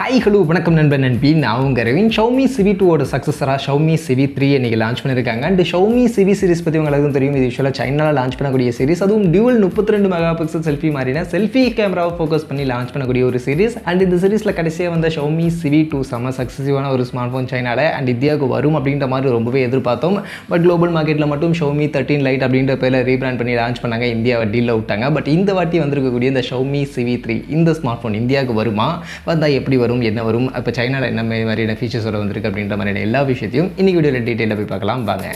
Hi hello வணக்கம் நண்பன் நண்பி நான் உங்கள் ரவின் Xiaomi Civi 2 சக்ஸஸராக Xiaomi Civi 3 இன்றைக்கி லான்ச் பண்ணியிருக்காங்க. அண்ட் Xiaomi Civi சீரிஸ் பற்றி உங்களுக்கு தெரியும். இது யூஸ்வலாக சைனாவில் லான்ச் பண்ணக்கூடிய சீரிஸ். அதுவும் டியூவல் 32 மெகா பிக்சல் செல்ஃபி மாதிரினா செல்ஃபி கேமராவை ஃபோக்கஸ் பண்ணி லான்ச் பண்ணக்கூடிய ஒரு சீரிஸ். அண்ட் இந்த சீரிஸில் கடைசியாக வந்த Xiaomi Civi 2 செம்ம சக்ஸஸிவான ஒரு ஸ்மார்ட் ஃபோன் சைனாவில் அண்ட் இந்தியாவுக்கு வரும் அப்படின்ற மாதிரி ரொம்பவே எதிர்பார்த்தோம். பட் குளோபல் மார்க்கெட்டில் மட்டும் Xiaomi 13 Lite அப்படின்ற பேரில் ரீபிராண்ட் பண்ணி லான்ச் பண்ணாங்க. இந்தியாவை டீல் விட்டாங்க. பட் இந்த வாட்டி வந்திருக்கக்கூடிய இந்த Xiaomi Civi 3 இந்த ஸ்மார்ட் ஃபோன் இந்தியாவுக்கு வருமா, வந்தால் எப்படி வரும், என்ன வரும், இப்போ சைனாவில் என்ன மாதிரியான ஃபீச்சர்ஸோட வந்திருக்கு அப்படின்ற மாதிரியான எல்லா விஷயத்தையும் இன்னைக்கு வீடியோவில் டீட்டெயிலாக போய் பார்க்கலாம் வாங்க.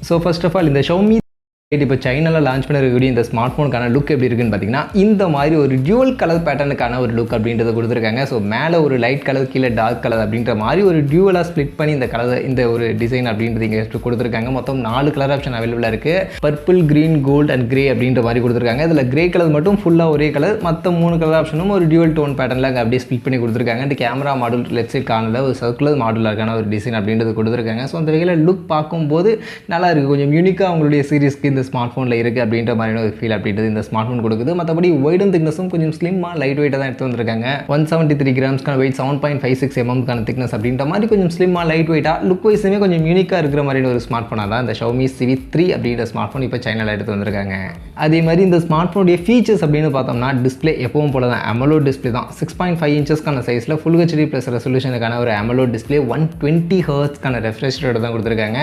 ஸோ ஃபர்ஸ்ட் ஆஃப் ஆல் இந்த Xiaomi இப்போ சைனாவில் லான்ச் பண்ணிருக்கக்கூடிய இந்த ஸ்மார்ட் ஃபோனுக்கான லுக் எப்படி இருக்குன்னு பார்த்தீங்கன்னா இந்த மாதிரி ஒரு டியூவல் கலர் பேட்டர்னுக்கான ஒரு லுக் அப்படின்றத கொடுத்துருக்காங்க. ஸோ மேலே ஒரு லைட் கலர் கீழே டார்க் கலர் அப்படின்ற மாதிரி ஒரு டியூவலாக ஸ்ப்ளிட் பண்ணி இந்த கலர் இந்த ஒரு டிசைன் அப்படின்றது இங்கே கொடுத்துருக்காங்க. மொத்தம் 4 கலர் ஆப்ஷன் அவைலபிளாக இருக்குது. Purple, green, gold and grey அப்படின்ற மாதிரி கொடுத்துருக்காங்க. இதில் கிரே கலர் மட்டும் ஃபுல்லாக ஒரே கலர், மற்ற 3 கலர் ஆப்ஷனும் ஒரு டியூவல் டோன் பேட்டர்னில் அங்கே அப்படியே ஸ்ப்ளிட் பண்ணி கொடுத்துருக்காங்க. And camera model left side கார்னரில் ஒரு சர்க்குலர் மாடலான ஒரு டிசைன் அப்படின்றது கொடுத்துருக்காங்க. ஸோ அந்த வகையில் லுக் பார்க்கும்போது நல்லா இருக்குது. கொஞ்சம் யூனிக்காக அவங்களுடைய சீரிஸ்க்கு இந்த ஸ்மார்ட் ஃபோனில் இருக்குது அப்படின்ற மாதிரியான ஒரு ஃபீல் அப்படின்றது இந்த ஸ்மார்ட் ஃபோன் கொடுக்குது. மற்றபடி வெயிட் அண்ட் திக்னஸும் கொஞ்சம் ஸ்லிம்மாக லைட் வெயிட்டாக தான் எடுத்து வந்திருக்காங்க. 173 கிராம்ஸ்க்கான வெயிட், 7.56 mm திக்னஸ் அப்படின்ற மாதிரி கொஞ்சம் ஸ்லிம்மாக லைட் வெயிட்டாக லுக் வைஸுமே கொஞ்சம் யூனிக்காக இருக்கிற மாதிரியான ஒரு ஸ்மார்ட் ஃபோனாக தான் இந்த Xiaomi Civi 3 அப்படின்ற ஸ்மார்ட் ஃபோன் இப்போ சைனாவில் எடுத்து வந்திருக்காங்க. அதே மாதிரி இந்த ஸ்மார்ட் ஃபோனுடைய ஃபீச்சர்ஸ் அப்படின்னு பார்த்தோம்னா டிஸ்பிளே எப்பவும் போல தான் AMOLED டிஸ்பிளே தான். 6.5 இன்ச்சஸ்க்கான சைஸில் ஃபுல் HD ப்ளஸ் ரெசல்யூஷனுக்கான ஒரு AMOLED டிஸ்பிளே, 120 ஹெர்ட்ஸ்க்கான ரெஃப்ரெஷ் ரேட் தான் கொடுத்துருக்காங்க.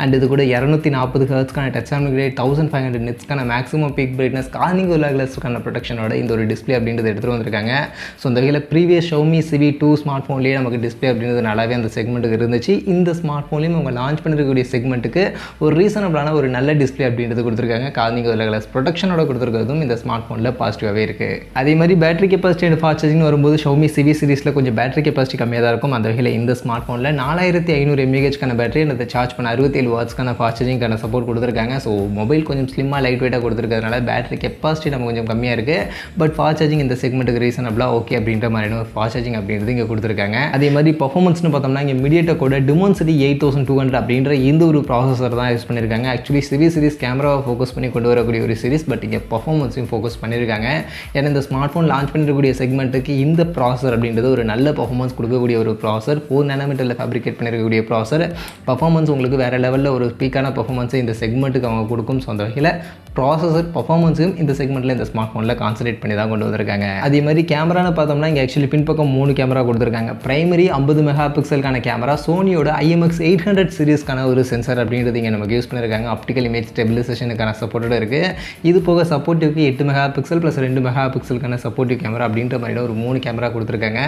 அண்ட் இது கூட 240 ஹெர்ட்ஸ்க்கான டச் அப்கிரேட், 1500 நிட்ஸ்க்கான மேக்ஸிமம் பீக் பிரைட்னஸ், கார்னிங் கிளாஸ்க்கான ப்ரொடெக்ஷனோட இந்த ஒரு டிஸ்பிளே அப்படின்றது எடுத்துகிட்டு வந்திருக்காங்க. ஸோ இந்த வகையில் ப்ரீவியஸ் Xiaomi Civi 2 ஸ்மார்ட் ஃபோன்லேயே நமக்கு டிஸ்பிளே அப்படின்றது நல்லாவே அந்த செக்மெண்ட்டுக்கு இருந்துச்சு. இந்த ஸ்மார்ட் ஃபோன்லேயும் அவங்க லான்ச் பண்ணிருக்கக்கூடிய செக்மெண்ட்டுக்கு ஒரு ரீசனபிளான ஒரு நல்ல டிஸ்பிளே அப்படின்றது கொடுத்துருக்காங்க. கார்னிங் கிளாஸ் ப்ரொடெக்ஷனோட கொடுத்துருக்கிறதும் இந்த ஸ்மார்ட் ஃபோனில் பாசிட்டிவாகவே இருக்குது. அதே மாதிரி battery capacity and fast charging வரும்போது Xiaomi Civi சீரிஸில் கொஞ்சம் பேட்டரி கெப்பாசிட்டி கம்மியாக தான் இருக்கும். அந்த வகையில் இந்த ஸ்மார்ட் ஃபோனில் 4500 mAhக்கான பேட்டரி அதை சார்ஜ் பண்ண 67 வாட்ஸ்க்கான ஃபாஸ்ட் சார்ஜிங்கான சப்போர்ட் கொடுத்துருக்காங்க. ஸோ மொபைல் கொஞ்சம் ஸ்லிம்மாக லைட் வெயிட்டாக கொடுத்துருக்கிறதுனால பேட்டரி கெப்பாசிட்டி நம்ம கொஞ்சம் கம்மியாக இருக்குது. பட் ஃபாஸ்ட் சார்ஜிங் இந்த செக்மெண்ட்டுக்கு ரீசனபிளாக ஓகே அப்படின்ற மாதிரியான ஒரு ஃபாஸ்ட் சார்ஜிங் அப்படின்றது இங்கே கொடுத்துருக்காங்க. அதே மாதிரி பர்ஃபார்மன்ஸ்னு பார்த்தோம்னா இங்கே MediaTekோட Dimensity 8200 அப்படின்ற இந்த ஒரு ப்ராசஸர் தான் யூஸ் பண்ணியிருக்காங்க. ஆக்சுவலி Civi சீரிஸ் கேமராவை ஃபோக்கஸ் பண்ணி கொண்டு வரக்கூடிய ஒரு சீரிஸ், பட் இங்கே பர்ஃபார்மன்ஸையும் ஃபோக்கஸ் பண்ணியிருக்காங்க. ஏன்னா இந்த ஸ்மார்ட் ஃபோன் லான்ச் பண்ணிருக்கக்கூடிய செக்மெண்ட்டுக்கு இந்த ப்ராசஸர் அப்படின்றது ஒரு நல்ல பர்ஃபார்மன்ஸ் கொடுக்கக்கூடிய ஒரு ப்ராசஸர். 4 nm ஃபேப்ரிகேட் பண்ணிருக்கக்கூடிய ப்ராசஸர். பர்ஃபார்மன்ஸ் உங்களுக்கு வேறு லெவலில் ஒரு பீக்கான பர்ஃபார்மன்ஸை இந்த செக்மெண்ட்டுக்கு அவங்க கொடுக்கும். ஸோ அந்த வகையில் ப்ராசஸர் பர்ஃபார்மன்ஸையும் இந்த செக்மெண்ட்டில் இந்த ஸ்மார்ட் ஃபோனில் கான்சன்ட்ரேட் பண்ணி தான் கொண்டு வந்திருக்காங்க. அதே மாதிரி கேமரான்னு பார்த்தோம்னா இங்கே ஆக்சுவலி பின்பக்கம் 3 கேமரா கொடுத்துருக்காங்க. பிரைமரி 50 மெகா பிக்சலுக்கான கேமரா, சோனியோட IMX 800 சீரிஸ்க்கான ஒரு சென்சார் அப்படின்றது இங்கே நமக்கு யூஸ் பண்ணியிருக்காங்க. ஆப்டிக்கல் இமேஜ் ஸ்டெபிலைசேஷனுக்கான சப்போர்ட்டோட இருக்குது. இது போக சப்போர்ட்டிவ்க்கு 8 மெகா பிக்சல் ப்ளஸ் 2 மெகா பிக்சலுக்கான சப்போர்ட்டிவ் கேமரா அப்படின்ற மாதிரி ஒரு 3 கேமரா கொடுத்துருக்காங்க.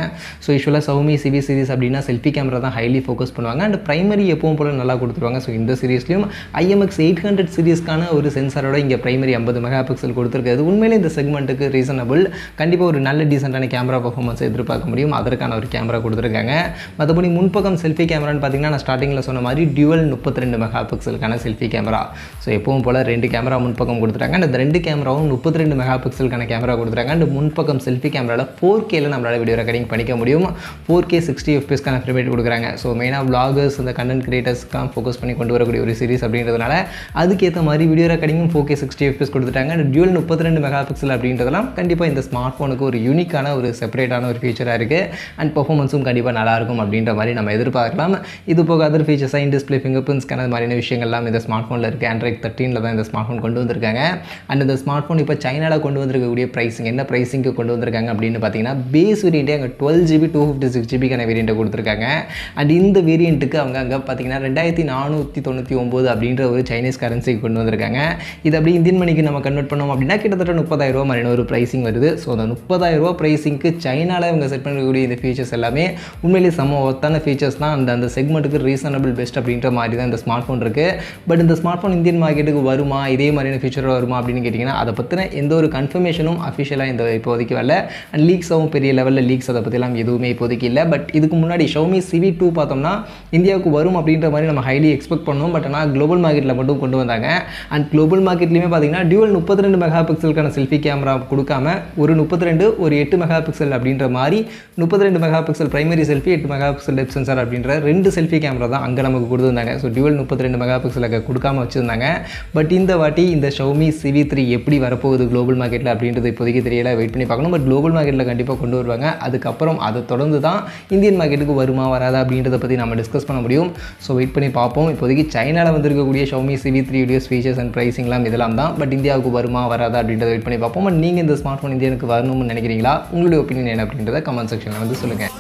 ஸோ யூஸ்வலாக Xiaomi Civi சீரிஸ் அப்படின்னா செல்ஃபி கேமரா தான் ஹைலி ஃபோக்கஸ் பண்ணுவாங்க. அண்ட் பிரைமரி எப்பவும் போல நல்லா கொடுத்துருவாங்க. ஸோ இந்த சீரிஸ்லையும் IMX 800 சீரிஸ்க்கான ஒரு சென்சாரோட இங்கே பிரைமரி 50 மெகா பிக்சல் கொடுத்துருக்காது. உண்மையிலே இந்த செக்மெண்ட்டுக்கு ரீசனபிள். கண்டிப்பாக ஒரு நல்ல டீசெண்டான கேமரா பர்ஃபார்மன்ஸை எதிர்பார்க்க முடியும். அதற்கான ஒரு கேமரா கொடுத்துருக்காங்க. மற்றபடி முன்பக்கம் செல்ஃபி கேமரான்னு பார்த்தீங்கன்னா நான் ஸ்டார்டிங்கில் சொன்ன மாதிரி டியூவல் 32 மெகா பிக்சலுக்கான செல்ஃபி கேமரா. ஸோ எப்பவும் போல் 2 கேமரா முன்பக்கம் கொடுத்துருக்காங்க. அந்த 2 கேமராவும் 32 மெகா பிக்சலுக்கான கேமரா கொடுத்துருக்காங்க. அண்ட் முன்பக்கம் செல்ஃபி கேமராவில் 4Kல நம்மளால் வீடியோ ரெக்கார்டிங் பண்ணிக்க முடியும். 4K 60 fpsக்கான ஃப்ரேம் ரேட் கொடுக்குறாங்க. ஸோ மெயினாக vloggers இந்த கண்டென்ட் கிரியேட்டர்ஸ்க்காக ஃபோக்கஸ் பண்ணி கொண்டு வரக்கூடிய ஒரு சீரிஸ் அப்படின்றதுனால அதுக்கேற்ற மாதிரி வீடியோ ரெக்கார்டிங்கும் 4K 60 fps கொடுத்துட்டாங்க. அண்ட் டியூவல் 32 மெகா பிக்சல் அப்படின்றதெல்லாம் கண்டிப்பாக இந்த ஸ்மார்ட் ஃபோனுக்கு ஒரு யூனிக்கான ஒரு செப்பரேட்டான ஒரு ஃபீச்சராக இருக்குது. அண்ட் பர்ஃபார்மன்ஸும் கண்டிப்பாக நல்லாயிருக்கும் அப்படின்ற மாதிரி நம்ம எதிர்பார்க்கலாம். இது போக அதர் ஃபீச்சர்ஸாக in display, finger print scanner மாதிரியான விஷயங்கள்லாம் இந்த ஸ்மார்ட் ஃபோனில் இருக்குது. Android 13 தான் இந்த ஸ்மார்ட் ஃபோன் கொண்டு வந்திருக்காங்க. அண்ட் இந்த ஸ்மார்ட் ஃபோன் இப்போ சைனாவில் கொண்டு வந்திருக்கக்கூடிய ப்ரைஸிங் என்ன ப்ரைஸிங்க்கு கொண்டு வந்திருக்காங்க அப்படின்னு பார்த்தீங்கன்னா பேஸ் வேரியண்ட்டே அங்கே 12GB 256GB வேரியண்ட்டை கொடுத்துருக்காங்க. அண்ட் இந்த வேரியண்ட்டுக்கு அவங்க அங்கே பார்த்தீங்கன்னா 2499 அப்படின்ற ஒரு சைனீஸ் கரன்சிக்கு கொண்டு வந்திருக்காங்க. இது அப்படி இந்தியன் மணிக்கு நம்ம கன்வெர்ட் பண்ணோம் அப்படின்னா கிட்டத்தட்ட 30,000 மாதிரியான ஒரு ப்ரைஸிங் வருது. ஸோ அந்த 30,000 ப்ரைஸிங்க்கு சைனாவில் இவங்க செட் பண்ணக்கூடிய இந்த ஃபீச்சர்ஸ் எல்லாமே உண்மையிலேயே செம்ம ஒர்த்தான ஃபீச்சர்ஸ் தான். அந்த செக்மெண்ட்டுக்கு ரீசனபிள் பெஸ்ட் அப்படின்ற மாதிரி தான் இந்த ஸ்மார்ட் ஃபோன் இருக்குது. பட் இந்த ஸ்மார்ட் ஃபோன் இந்தியன் மார்க்கெட்டுக்கு வருமா, இதே மாதிரியான ஃபீச்சர் வருமா அப்படின்னு கேட்டிங்கன்னா அதை பற்றின எந்த ஒரு கன்ஃபர்மேஷனும் அஃபிஷியலாக இந்த இப்போதைக்கு வரல. அண்ட் லீக்ஸாகவும் பெரிய லெவலில் லீக்ஸ் அதை பற்றிலாம் எதுவுமே இப்போதைக்கு இல்லை. பட் இதுக்கு முன்னாடி Xiaomi Civi 2 பார்த்தோம்னா இந்தியாவுக்கு வரும் அப்படின்ற மாதிரி நம்ம ஹைலி எக்ஸ்பெக்ட் பண்ணோம். பட் ஆனால் குளோபல் மார்க்கெட்டில் மட்டும் கொண்டு வந்தாங்க. அண்ட் குளோபல் மார்க்கெட்லேயுமே பார்த்தீங்கன்னா டியூவல் 32 மெகா பிக்சலுக்கான செல்ஃபி கேமரா கொடுக்காம ஒரு 32 ஒரு 8 மெகா பிக்சல் அப்படின்ற மாதிரி 32 mega pixel primary selfie 8 mega pixel depth sensor அப்படின்ற 2 செல்ஃபி கேமரா தான் அங்கே நமக்கு கொடுத்துருந்தாங்க. ஸோ டியூவல் 32 மெகா பிக்சலுக்கு கொடுக்காம வச்சுருந்தாங்க. பட் இந்த வாட்டி இந்த Xiaomi Civi 3 எப்படி வரப்போகுது குளோபல் மார்க்கெட்டில் அப்படின்றது இப்போதைக்கு தெரியல, வெயிட் பண்ணி பார்க்கணும். பட் குளோபல் மார்க்கெட்டில் கண்டிப்பாக கொண்டு வருவாங்க. அதுக்கப்புறம் அதை தொடர்ந்து தான் இந்தியன் மார்க்கெட்டுக்கு வருமா வராதா அப்படின்றத பற்றி நம்ம டிஸ்கஸ் பண்ண முடியும். ஸோ வெயிட் பண்ணி பார்ப்போம். இப்போதைக்கு சைனாவில் வந்திருக்கக்கூடிய Xiaomi Civi 3 videos features and ப்ரைஸிங்லாம் இதெல்லாம் தான். பட் இந்தியாவுக்கு வருமா வராதா அப்படின்றத வெயிட் பண்ணி பார்ப்போம். பட் நீங்கள் இந்த ஸ்மார்ட் ஃபோன் இந்தியாவுக்கு வரணும்னு நினைக்கிறீங்களா? உங்களுடைய ஒப்பீனியன் என்ன அப்படின்றத கமெண்ட் செக்ஷனில் வந்து சொல்லுங்கள்.